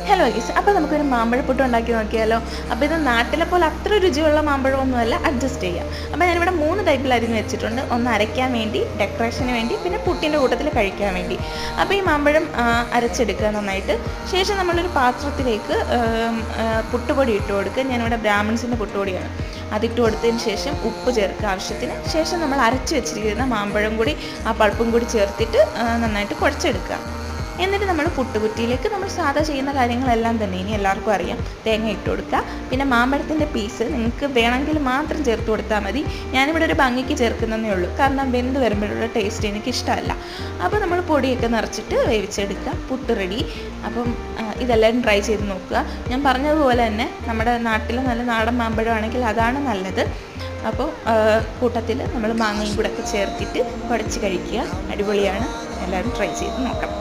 Hello ഗീസ്, അപ്പോൾ നമുക്കൊരു മാമ്പഴപ്പുട്ട് ഉണ്ടാക്കി നോക്കിയാലോ. അപ്പോൾ ഇത് നാട്ടിലെ പോലെ അത്ര രുചിയുള്ള മാമ്പഴമൊന്നുമല്ല, അഡ്ജസ്റ്റ് ചെയ്യാം. അപ്പോൾ ഞാനിവിടെ 3 ടൈപ്പിൽ അരിഞ്ഞ് വെച്ചിട്ടുണ്ട്. ഒന്ന് അരയ്ക്കാൻ വേണ്ടി, ഡെക്കറേഷന് വേണ്ടി, പിന്നെ പുട്ടിൻ്റെ കൂട്ടത്തിൽ കഴിക്കാൻ വേണ്ടി. അപ്പോൾ ഈ മാമ്പഴം അരച്ചെടുക്കുക നന്നായിട്ട്. ശേഷം നമ്മളൊരു പാത്രത്തിലേക്ക് പുട്ടുപൊടി ഇട്ട് കൊടുക്കുക. ഞാനിവിടെ ബ്രാഹ്മിൺസിൻ്റെ പുട്ടുപൊടിയാണ്. അതിട്ട് കൊടുത്തതിന് ശേഷം ഉപ്പ് ചേർക്കുക ആവശ്യത്തിന്. ശേഷം നമ്മൾ അരച്ച് വെച്ചിരിക്കുന്ന മാമ്പഴം കൂടി ആ പൾപ്പും കൂടി ചേർത്തിട്ട് നന്നായിട്ട് കുഴച്ചെടുക്കുക. എന്നിട്ട് നമ്മൾ പുട്ടുകുറ്റിയിലേക്ക് നമ്മൾ സാധാ ചെയ്യുന്ന കാര്യങ്ങളെല്ലാം തന്നെ ഇനി എല്ലാവർക്കും അറിയാം. തേങ്ങ ഇട്ട് കൊടുക്കുക, പിന്നെ മാമ്പഴത്തിൻ്റെ പീസ് നിങ്ങൾക്ക് വേണമെങ്കിൽ മാത്രം ചേർത്ത് കൊടുത്താൽ മതി. ഞാനിവിടെ ഒരു ഭംഗിക്ക് ചേർക്കുന്നതേ ഉള്ളൂ, കാരണം വെന്ത് വരുമ്പോഴുള്ള ടേസ്റ്റ് എനിക്കിഷ്ടമല്ല. അപ്പോൾ നമ്മൾ പൊടിയൊക്കെ നിറച്ചിട്ട് വേവിച്ചെടുക്കുക. പുട്ട് റെഡി. അപ്പം ഇതെല്ലാം ട്രൈ ചെയ്ത് നോക്കുക. ഞാൻ പറഞ്ഞതുപോലെ തന്നെ നമ്മുടെ നാട്ടിൽ നല്ല നാടൻ മാമ്പഴമാണെങ്കിൽ അതാണ് നല്ലത്. അപ്പോൾ കൂട്ടത്തിൽ നമ്മൾ മാങ്ങയും കൂടെ ഒക്കെ ചേർത്തിട്ട് കുഴച്ച് കഴിക്കുക. അടിപൊളിയാണ്. എല്ലാവരും ട്രൈ ചെയ്ത് നോക്കണം.